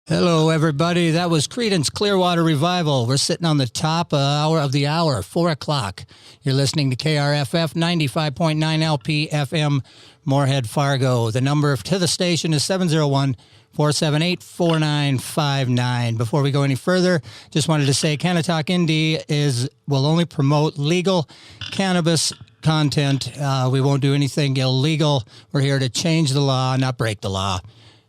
Hello, everybody. That was Creedence Clearwater Revival. We're sitting on the top hour of the hour, 4 o'clock. You're listening to KRFF 95.9 LP FM, Moorhead, Fargo. The number to the station is 701-478-4959. Before we go any further, just wanted to say Canna-Talk ND will only promote legal cannabis content. We won't do anything illegal. We're here to change the law, not break the law.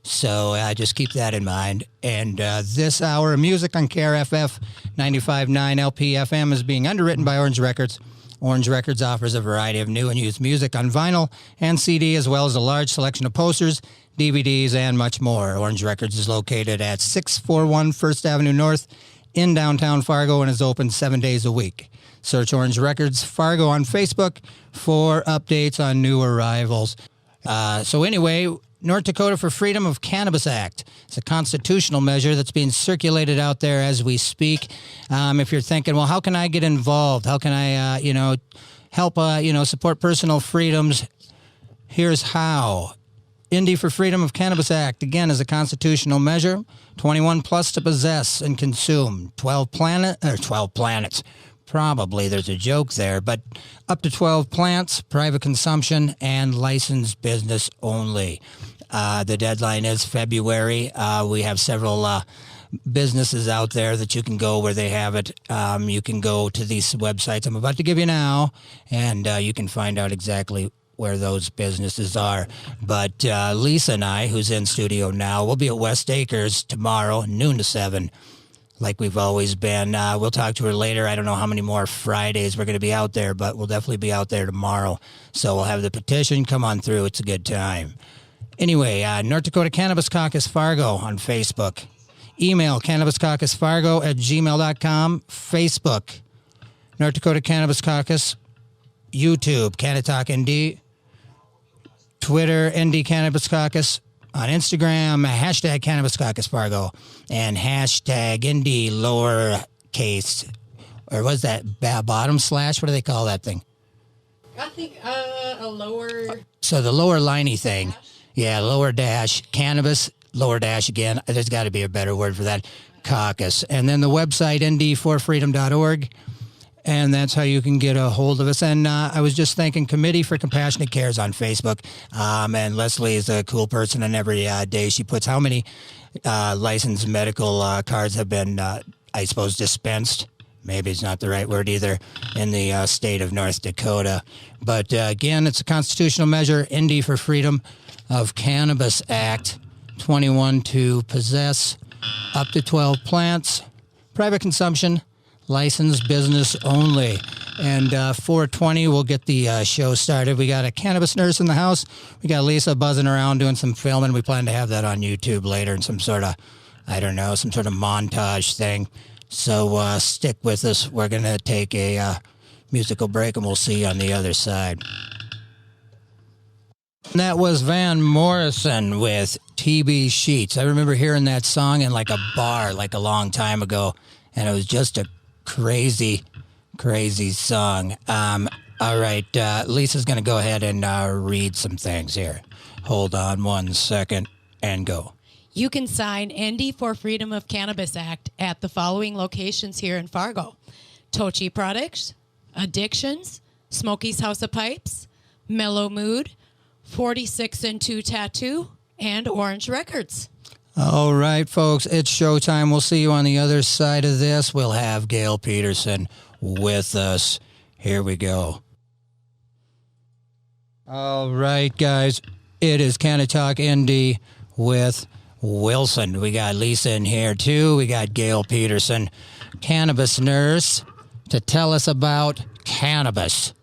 So just keep that in mind. And this hour of music on KRFF 95.9 LP FM is being underwritten by Orange Records. Orange Records offers a variety of new and used music on vinyl and CD, as well as a large selection of posters, DVDs, and much more. Orange Records is located at 641 First Avenue North in downtown Fargo and is open 7 days a week. Search Orange Records Fargo on Facebook for updates on new arrivals. So anyway, North Dakota for Freedom of Cannabis Act. It's a constitutional measure that's being circulated out there as we speak. If you're thinking, well, how can I get involved? How can I, help, support personal freedoms? Here's how. ND for Freedom of Cannabis Act, again, is a constitutional measure. 21 plus to possess and consume. 12 planets. Probably there's a joke there, but up to 12 plants, private consumption, and licensed business only. The deadline is February. We have several businesses out there that you can go where they have it. You can go to these websites I'm about to give you now, and you can find out exactly where those businesses are. But Lisa and I, who's in studio now, we'll be at West Acres tomorrow, noon to 7. Like we've always been. We'll talk to her later. I don't know how many more Fridays we're going to be out there, but we'll definitely be out there tomorrow. So we'll have the petition. Come on through. It's a good time. Anyway, North Dakota Cannabis Caucus Fargo on Facebook. Email cannabiscaucusfargo@gmail.com. Facebook, North Dakota Cannabis Caucus. YouTube, Canna-Talk ND. Twitter, ND Cannabis Caucus. On Instagram, hashtag Cannabis Caucus Fargo, and hashtag ND lowercase, or was that bottom slash? What do they call that thing? I think a lower. So the lower liney thing. Yeah, lower dash, cannabis, lower dash again. There's got to be a better word for that. Caucus. And then the website, ndforfreedom.org. And that's how you can get a hold of us. And I was just thinking Committee for Compassionate Care is on Facebook. And Leslie is a cool person, and every day she puts how many licensed medical cards have been, I suppose, dispensed. Maybe it's not the right word either, in the state of North Dakota. But again, it's a constitutional measure, ND for Freedom of Cannabis Act, 21 to possess up to 12 plants, private consumption, licensed business only. And 4:20, we'll get the show started. We got a cannabis nurse in the house. We got Lisa buzzing around doing some filming. We plan to have that on YouTube later in some sort of montage thing. So stick with us. We're going to take a musical break, and we'll see you on the other side. And that was Van Morrison with TB Sheets. I remember hearing that song in like a bar like a long time ago, and it was just a crazy song. All right, Lisa's going to go ahead and read some things here. Hold on 1 second and go. You can sign ND for Freedom of Cannabis Act at the following locations here in Fargo: Tochi Products, Addictions, Smokey's House of Pipes, Mellow Mood, 46 and 2 Tattoo, and Orange Records. All right, folks, it's showtime. We'll see you on the other side of this. We'll have Gale Pederson with us. Here we go. All right, guys, it is Canna-Talk ND with Wilson. We got Lisa in here, too. We got Gale Pederson, cannabis nurse, to tell us about cannabis.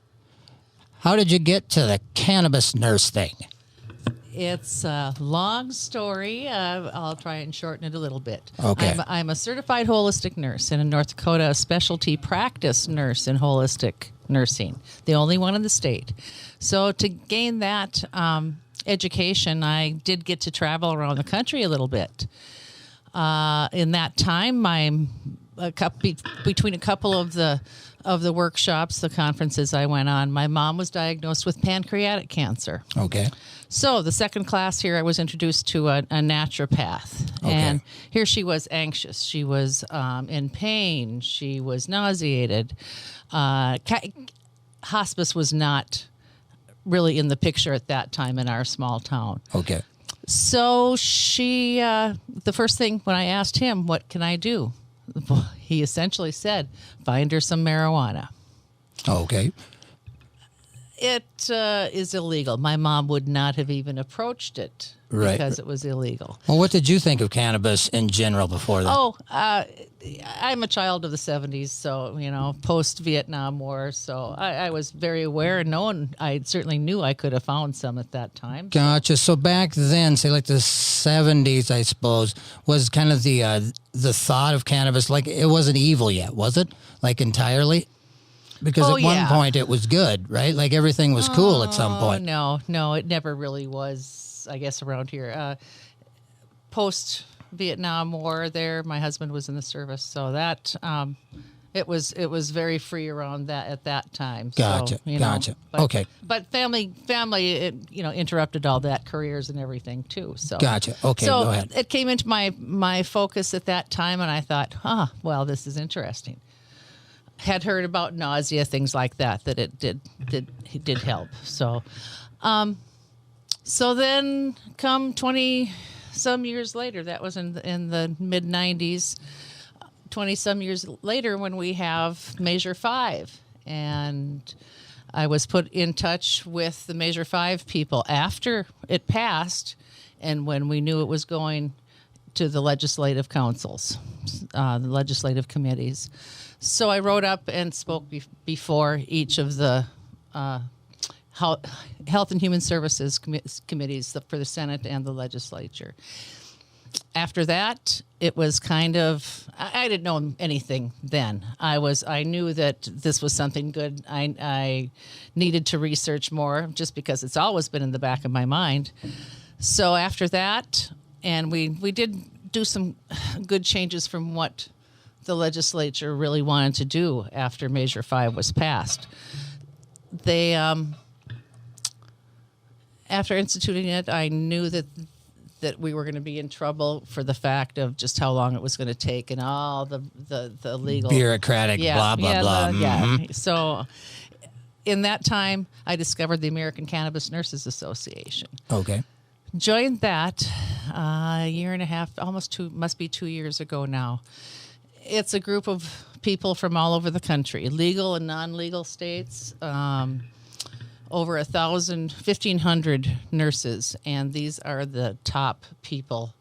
How did you get to the cannabis nurse thing? It's a long story. I'll try and shorten it a little bit. Okay. I'm a certified holistic nurse and in North Dakota, a specialty practice nurse in holistic nursing, the only one in the state. So to gain that education, I did get to travel around the country a little bit. In that time, between a couple of the of the workshops, the conferences I went on, my mom was diagnosed with pancreatic cancer. Okay. So the second class here, I was introduced to a naturopath. Okay. And here she was anxious. She was in pain. She was nauseated. Hospice was not really in the picture at that time in our small town. Okay. So she, the first thing when I asked him, what can I do? He essentially said, find her some marijuana. Okay. It is illegal. My mom would not have even approached it because it was illegal. Well, what did you think of cannabis in general before that? Oh, I'm a child of the 70s, so, post-Vietnam War. So I was very aware and known. I certainly knew I could have found some at that time. Gotcha. So back then, say like the 70s, I suppose, was kind of the thought of cannabis, like it wasn't evil yet, was it? Like entirely? Because at one point it was good, right? Like everything was cool at some point. No, it never really was, I guess, around here. Post-Vietnam War there, my husband was in the service, so that it was very free around that at that time. Gotcha, So, gotcha. But, Okay. But family, interrupted all that, careers and everything too. So Gotcha. Okay, so go ahead. it came into my focus at that time, and I thought, well, this is interesting. Had heard about nausea, things like that it did help. So, so then come 20 some years later, that was in the mid 90s, 20 some years later when we have Measure 5, and I was put in touch with the Measure 5 people after it passed, and when we knew it was going to the legislative councils, the legislative committees. So I wrote up and spoke before each of the Health and Human Services committees for the Senate and the legislature. After that, it was kind of, I didn't know anything then. I knew that this was something good. I needed to research more just because it's always been in the back of my mind. So after that, and we did do some good changes from what the legislature really wanted to do after Measure 5 was passed. They, after instituting it, I knew that we were going to be in trouble for the fact of just how long it was going to take and all the legal bureaucratic blah blah blah. Yeah. So in that time, I discovered the American Cannabis Nurses Association. Okay. Joined that a year and a half, almost 2 years ago now. It's a group of people from all over the country, legal and non-legal states, over 1,500 nurses, and these are the top people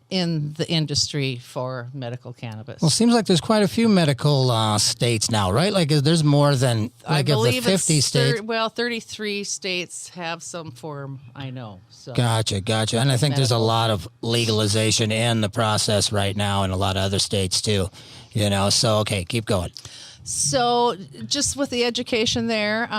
in the industry for medical cannabis. Well, it seems like there's quite a few medical states now, right? Like there's more than, like, of the 50 states. 33 states have some form, I know. So. Gotcha. And I think there's a lot of legalization in the process right now in a lot of other states too, So, okay, keep going. So just with the education there,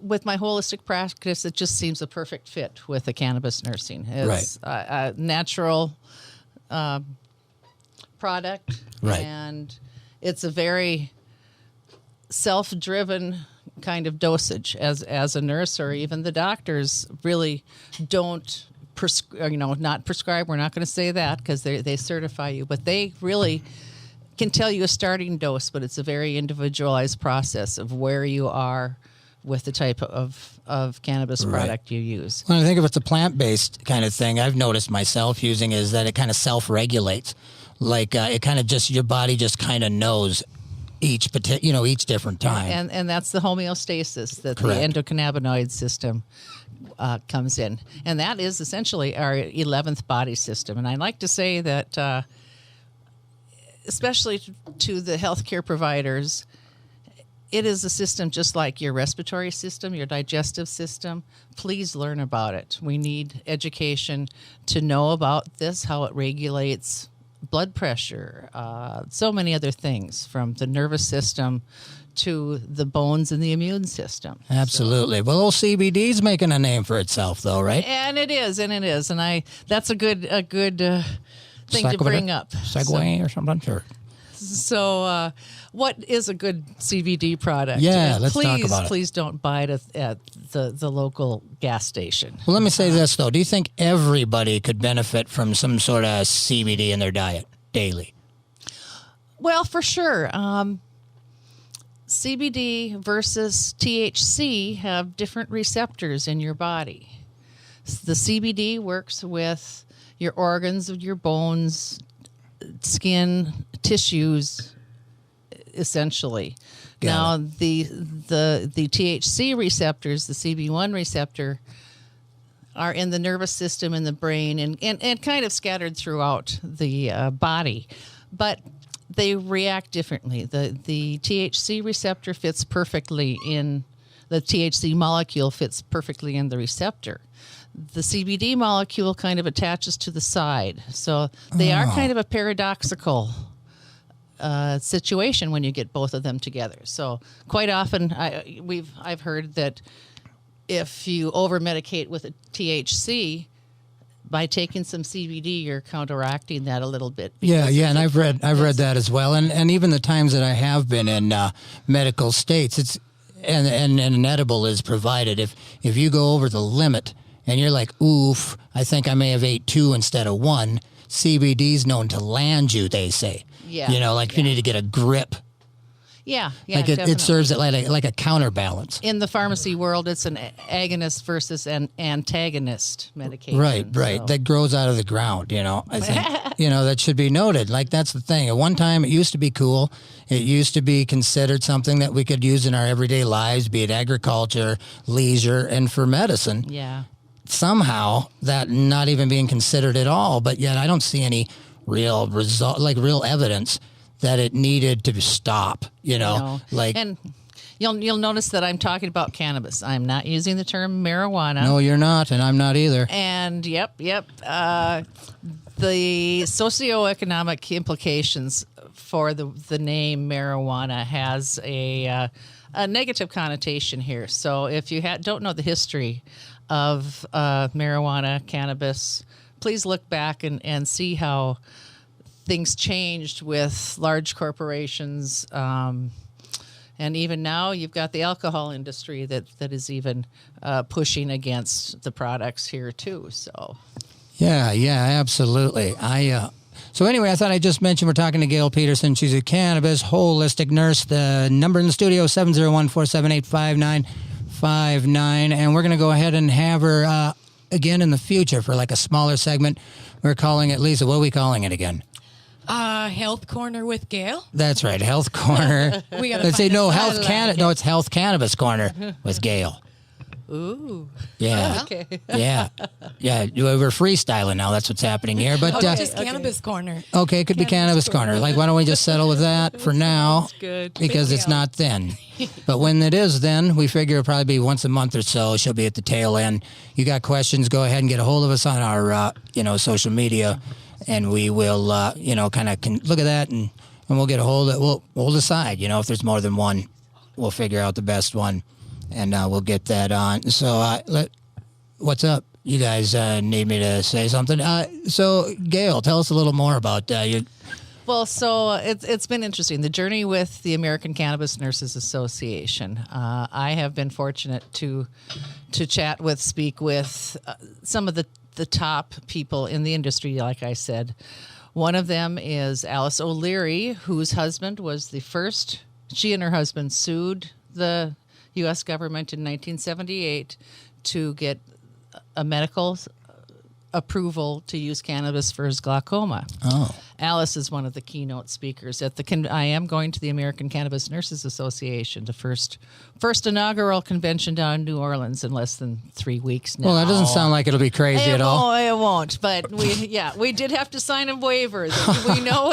with my holistic practice, it just seems a perfect fit with the cannabis nursing. It's a natural product, right. And it's a very self-driven kind of dosage. As a nurse or even the doctors really don't not prescribe. We're not going to say that because they certify you, but they really can tell you a starting dose, but it's a very individualized process of where you are with the type of cannabis product you use. When I think if it's a plant-based kind of thing, I've noticed myself using is that it kind of self-regulates. Like it kind of just, your body just kind of knows each different time. And that's the homeostasis that Correct. the endocannabinoid system comes in. And that is essentially our 11th body system. And I like to say that, especially to the healthcare providers, it is a system just like your respiratory system, your digestive system. Please learn about it. We need education to know about this, how it regulates blood pressure, so many other things, from the nervous system to the bones and the immune system. Absolutely. Well, old CBD's making a name for itself, though, right? And it is. That's a good thing to bring up. Segue or something, sure. So, what is a good CBD product? Yeah, let's talk about it. Please don't buy it at the local gas station. Well, let me say this, though. Do you think everybody could benefit from some sort of CBD in their diet daily? Well, for sure. CBD versus THC have different receptors in your body. The CBD works with your organs, your bones, skin, tissues, essentially. Now, the THC receptors, the CB1 receptor, are in the nervous system, in the brain, and kind of scattered throughout the body. But they react differently. The THC receptor fits perfectly in, the THC molecule fits perfectly in the receptor. The CBD molecule kind of attaches to the side. So they are kind of a paradoxical situation when you get both of them together. So quite often I've heard that if you over-medicate with a THC, by taking some CBD, you're counteracting that a little bit. Yeah, and I've read that as well. And even the times that I have been in medical states, it's and an edible is provided. If you go over the limit and you're like, oof, I think I may have ate 2 instead of 1, CBD's known to land you, they say. Yeah. If you need to get a grip. Yeah, like it serves it like a counterbalance. In the pharmacy world, it's an agonist versus an antagonist medication. Right. So. That grows out of the ground, I think, that should be noted. Like, that's the thing. At one time, it used to be cool. It used to be considered something that we could use in our everyday lives, be it agriculture, leisure, and for medicine. Yeah. Somehow, that not even being considered at all, but yet I don't see any real result, like real evidence that it needed to stop, No. And you'll notice that I'm talking about cannabis. I'm not using the term marijuana. No, you're not, and I'm not either. And yep. The socioeconomic implications for the name marijuana has a negative connotation here. So if you don't know the history of marijuana, cannabis, please look back and see how things changed with large corporations, and even now you've got the alcohol industry that is even pushing against the products here too. So, yeah, absolutely. So anyway, I thought I'd just mention we're talking to Gale Pederson. She's a cannabis holistic nurse. The number in the studio is 701-478-5959, and we're going to go ahead and have her again in the future for like a smaller segment. We're calling it, Lisa, what are we calling it again? Health Corner with Gale. That's right, Health Corner. We gotta Let's say no Health No, it's Health Cannabis Corner with Gale. Ooh. Yeah. Okay. Yeah. We're freestyling now. That's what's happening here. But just Cannabis Corner. Okay, it could be Cannabis Corner. Like, why don't we just settle with that for now? Good. Because it's not then. But when it is then, we figure it'll probably be once a month or so. She'll be at the tail end. You got questions, go ahead and get a hold of us on our, social media. And we will, kind of look at that and we'll get a hold of it. We'll decide, if there's more than one, we'll figure out the best one and we'll get that on. So what's up? You guys need me to say something? So, Gale, tell us a little more about you. Well, so it's been interesting, the journey with the American Cannabis Nurses Association. I have been fortunate to speak with some of the top people in the industry, like I said. One of them is Alice O'Leary, whose husband was the first. She and her husband sued the U.S. government in 1978 to get a medical approval to use cannabis for his glaucoma. Oh. Alice is one of the keynote speakers at I am going to the American Cannabis Nurses Association, the first inaugural convention down in New Orleans in less than 3 weeks now. Well, that doesn't sound like it'll be crazy at all. It won't. But we did have to sign a waiver. We know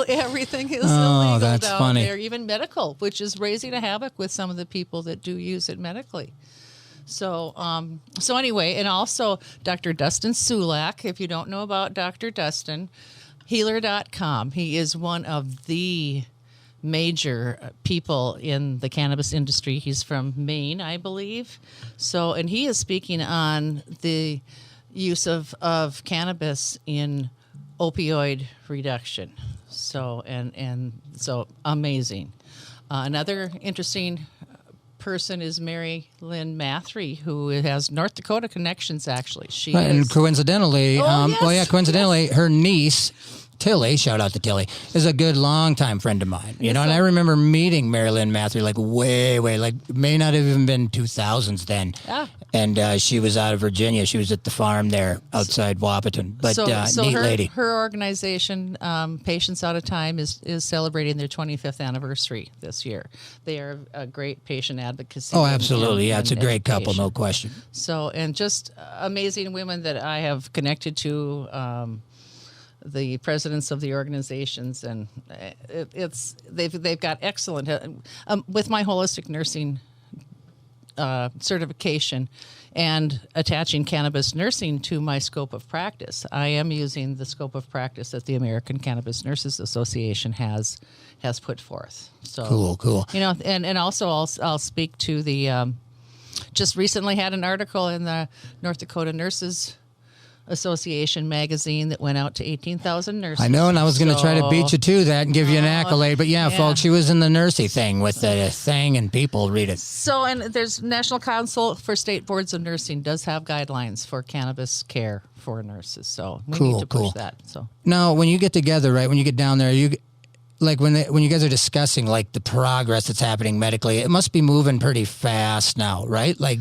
everything is illegal that's down funny. there, even medical, which is raising a havoc with some of the people that do use it medically. So anyway, and also Dr. Dustin Sulak, if you don't know about Dr. Dustin, healer.com. He is one of the major people in the cannabis industry. He's from Maine, I believe. So, and he is speaking on the use of cannabis in opioid reduction. So so amazing. Another interesting person is Mary Lynn Mathry, who has North Dakota connections. Actually, she Right, and is, coincidentally, yes, coincidentally, her niece. Tilly, shout out to Tilly, is a good longtime friend of mine. You know, and I remember meeting Marilyn Mathry like way, like may not have even been 2000s then. Yeah. And she was out of Virginia. She was at the farm there outside Wahpeton. But neat lady. Her organization, Patients Out of Time, is celebrating their 25th anniversary this year. They are a great patient advocacy. Oh, absolutely. Yeah, it's a great education. couple, no question. So, and just amazing women that I have connected to. The presidents of the organizations, and they've got excellent with my holistic nursing certification and attaching cannabis nursing to my scope of practice. I am using the scope of practice that the American Cannabis Nurses Association has put forth. So cool. You know, and also I'll speak to the just recently had an article in the North Dakota Nurses Association magazine that went out to 18,000 nurses. I know, and I was going to try to beat you to that and give you an accolade, but yeah, folks, she was in the nursey thing with the thing, and people read it. So, and there's National Council for State Boards of Nursing does have guidelines for cannabis care for nurses, so we need to push that. So now, when you get together, right, when you get down there, you like when you guys are discussing like the progress that's happening medically, it must be moving pretty fast now, right? Like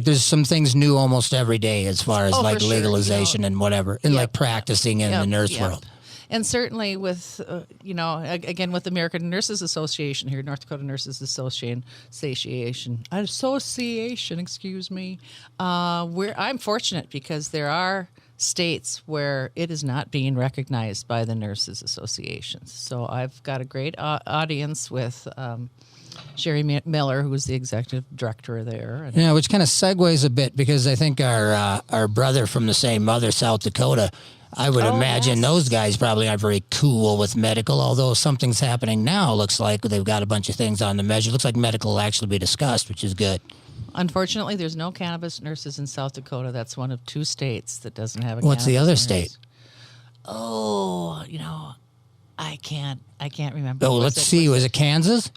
there's some things new almost every day as far as like legalization and whatever, and like practicing in the nurse world. And certainly with, again, with the American Nurses Association here, North Dakota Nurses Association, excuse me. I'm fortunate because there are states where it is not being recognized by the Nurses Associations. So I've got a great audience with Sherry Miller, who is the executive director there. Yeah, which kind of segues a bit because I think our brother from the same mother, South Dakota, I would imagine those guys probably aren't very cool with medical, although something's happening now. Looks like they've got a bunch of things on the measure. Looks like medical will actually be discussed, which is good. Unfortunately, there's no cannabis nurses in South Dakota. That's one of 2 states that doesn't have a What's the other nurse. state? Oh, I can't remember. Oh, let's see. Was it Kansas?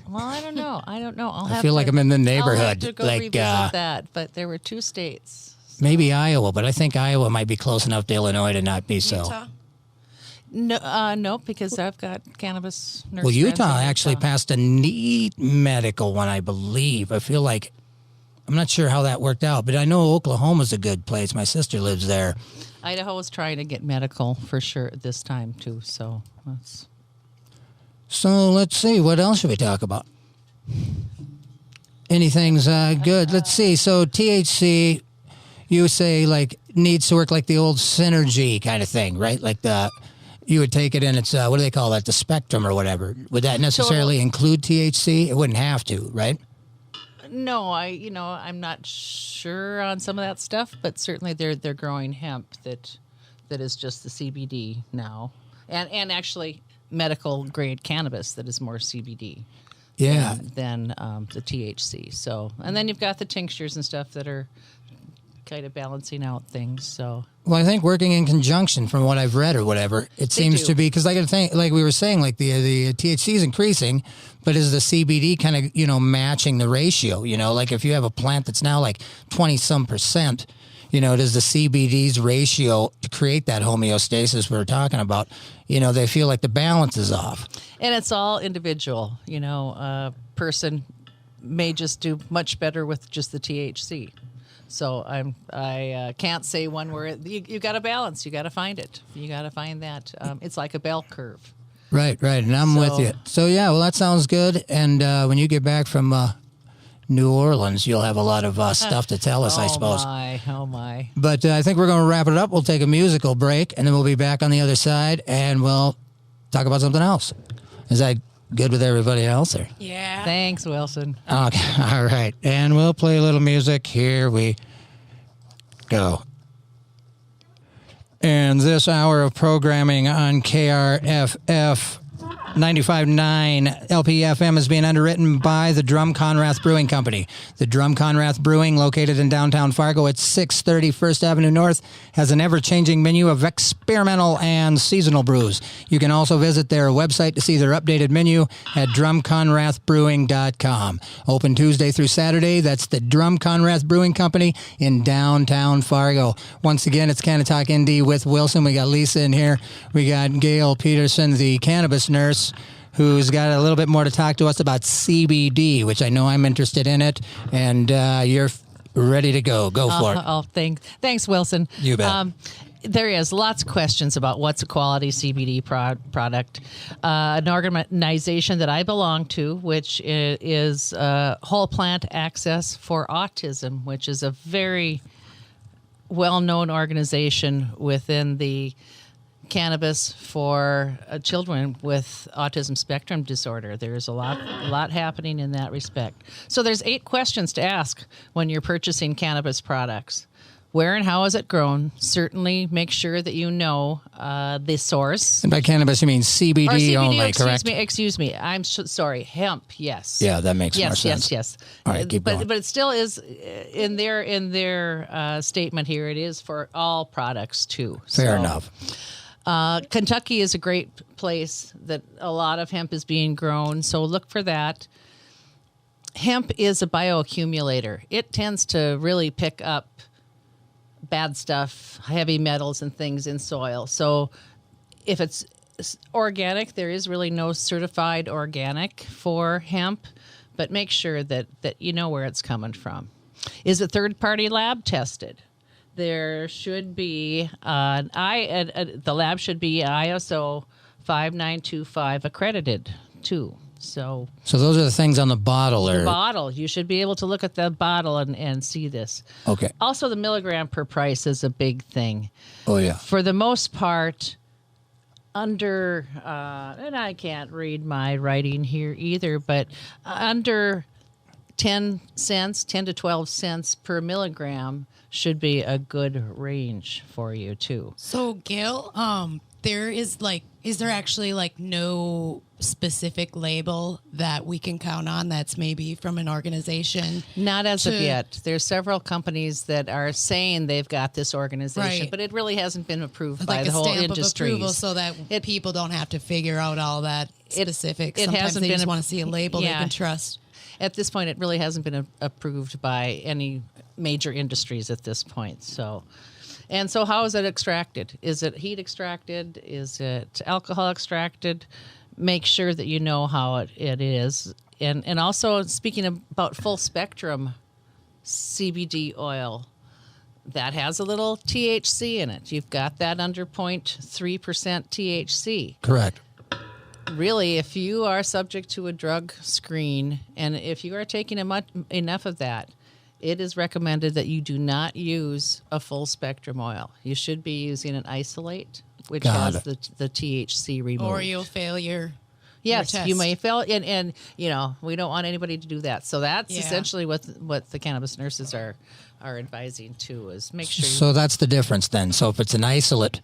Well, I don't know. I feel like I'm in the neighborhood. I'll have to go revisit that, but there were 2 states. Maybe Iowa, but I think Iowa might be close enough to Illinois to not be so. Utah? No, because I've got cannabis nurse. Well, Utah friends in actually passed a neat medical one, I believe. I feel like, I'm not sure how that worked out, but I know Oklahoma's a good place. My sister lives there. Idaho is trying to get medical for sure this time, too, so that's... So let's see. What else should we talk about? Anything's good. Let's see. So THC, you say like needs to work like the old synergy kind of thing, right? Like you would take it and it's what do they call that? The spectrum or whatever. Would that necessarily include THC? It wouldn't have to, right? No, I'm not sure on some of that stuff, but certainly they're growing hemp that is just the CBD now, and actually medical grade cannabis that is more CBD. Yeah. Than the THC. So, and then you've got the tinctures and stuff that are kind of balancing out things. So, well, I think working in conjunction, from what I've read or whatever, it seems to be, because I got to think, like we were saying, like the THC is increasing, but is the CBD kind of matching the ratio? Like if you have a plant that's now like 20-some%, does the CBD's ratio to create that homeostasis we were talking about? They feel like the balance is off. And it's all individual. A person may just do much better with just the THC. So I can't say one where you got to balance. You got to find it. You got to find that. It's like a bell curve. Right. And I'm with you. So yeah, well, that sounds good. And when you get back from New Orleans, you'll have a lot of stuff to tell us, I suppose. Oh my. But I think we're going to wrap it up. We'll take a musical break, and then we'll be back on the other side, and we'll talk about something else. Is that good with everybody else? Or? Yeah. Thanks, Wilson. Okay, all right. And we'll play a little music. Here we go. And this hour of programming on KRFF 95.9 LPFM is being underwritten by the Drum Conrath Brewing Company. The Drum Conrath Brewing, located in downtown Fargo at 630 First Avenue North, has an ever-changing menu of experimental and seasonal brews. You can also visit their website to see their updated menu at drumconrathbrewing.com. Open Tuesday through Saturday. That's the Drum Conrath Brewing Company in downtown Fargo. Once again, it's Canna-Talk ND with Wilson. We got Lisa in here. We got Gale Pederson, the cannabis nurse, who's got a little bit more to talk to us about CBD, which I know I'm interested in it, and you're ready to go. Go for it. Oh, thanks, Wilson. You bet. There is lots of questions about what's a quality CBD product. An organization that I belong to, which is Whole Plant Access for Autism, which is a very well-known organization within the cannabis for children with autism spectrum disorder. There's a lot happening in that respect. So there's 8 questions to ask when you're purchasing cannabis products. Where and how is it grown? Certainly make sure that you know the source. And by cannabis, you mean CBD, CBD only, correct? Excuse me. I'm sorry. Hemp, yes. Yeah, that makes more sense. Yes. All right, keep going. But it still is in their statement here. It is for all products too. Fair enough. Kentucky is a great place that a lot of hemp is being grown, so look for that. Hemp is a bioaccumulator. It tends to really pick up bad stuff, heavy metals and things in soil. So if it's organic, there is really no certified organic for hemp, but make sure that you know where it's coming from. Is it third-party lab tested? There should be the lab should be ISO 5925 accredited too. So those are the things on the bottle, or the bottle. You should be able to look at the bottle and see this. Okay. Also, the milligram per price is a big thing. Oh yeah. For the most part, under and I can't read my writing here either, but under 10 to 12 cents per milligram should be a good range for you too. So, Gail, is there actually no specific label that we can count on that's maybe from an organization? Not as of yet. There's several companies that are saying they've got this organization, but it really hasn't been approved by the whole industry. Of approval, so that people don't have to figure out all that specifics. Sometimes they just want to see a label they can trust. At this point, it really hasn't been approved by any major industries at this point. So how is it extracted? Is it heat extracted? Is it alcohol extracted? Make sure that you know how it is. And also, speaking about full spectrum CBD oil, that has a little THC in it. You've got that under 0.3% THC. Correct. Really, if you are subject to a drug screen and if you are taking enough of that, it is recommended that you do not use a full spectrum oil. You should be using an isolate, which has the THC removed. Or you'll fail your Yes, test. you may fail, and we don't want anybody to do that. So that's essentially what the cannabis nurses are advising too, is make sure. So that's the difference then. So if it's an isolate,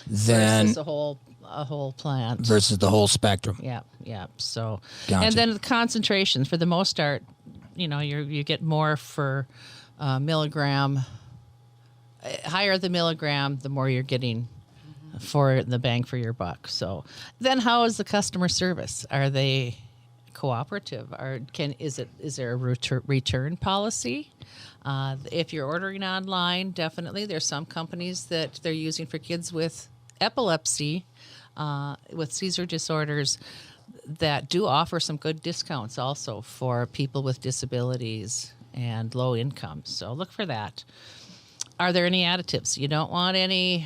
then versus a whole plant versus the whole spectrum. Yeah. So, Gotcha. And then the concentration for the most part, you get more for milligram. Higher the milligram, the more you're getting for the bang for your buck. So, then how is the customer service? Are they cooperative? Is there a return policy? If you're ordering online, definitely. There's some companies that they're using for kids with epilepsy, with seizure disorders, that do offer some good discounts also for people with disabilities and low income. So look for that. Are there any additives? You don't want any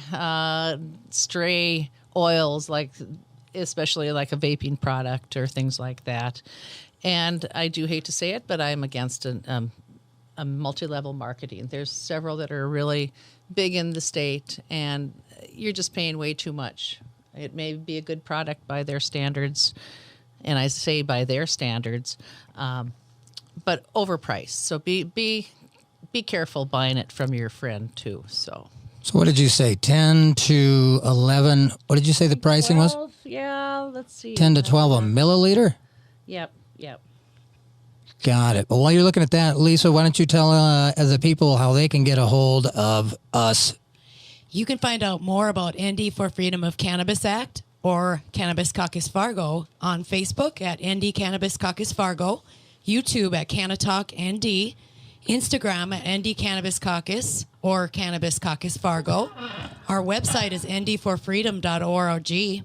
stray oils, especially like a vaping product or things like that. And I do hate to say it, but I'm against a multi-level marketing. There's several that are really big in the state, and you're just paying way too much. It may be a good product by their standards, and I say by their standards, but overpriced. So be careful buying it from your friend too. So So what did you say? 10 to 11. What did you say the pricing 12, was? Yeah, let's see. 10 to 12 a milliliter? Yep. Got it. Well, while you're looking at that, Lisa, why don't you tell the people how they can get a hold of us? You can find out more about ND for Freedom of Cannabis Act or Cannabis Caucus Fargo on Facebook at ND Cannabis Caucus Fargo, YouTube at Canna-Talk ND, Instagram at ND Cannabis Caucus or Cannabis Caucus Fargo. Our website is ndforfreedom.org,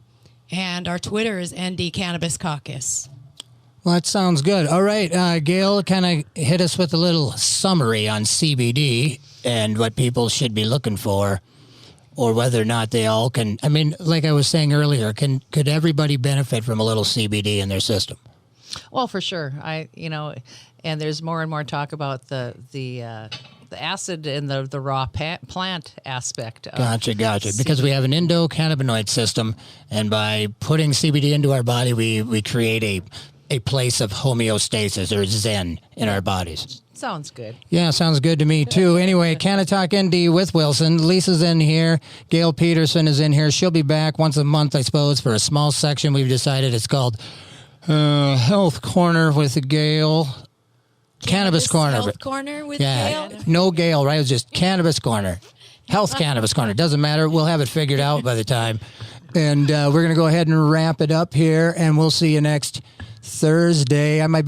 and our Twitter is ND Cannabis Caucus. Well, that sounds good. All right, Gale, kind of hit us with a little summary on CBD and what people should be looking for, or whether or not they all can. I mean, like I was saying earlier, could everybody benefit from a little CBD in their system? Well, for sure. And there's more and more talk about the acid and the raw plant aspect. Gotcha. Because we have an endocannabinoid system, and by putting CBD into our body, we create a place of homeostasis or zen in our bodies. Sounds good. Yeah, sounds good to me, too. Anyway, Canna-Talk ND with Wilson. Lisa's in here. Gale Pederson is in here. She'll be back once a month, I suppose, for a small section. We've decided it's called Health Corner with Gale. Cannabis Corner. Health Corner with Yeah, Gale. no Gale, right? It was just Cannabis Corner. Health Cannabis Corner. Doesn't matter. We'll have it figured out by the time. And we're going to go ahead and wrap it up here, and we'll see you next Thursday. I might be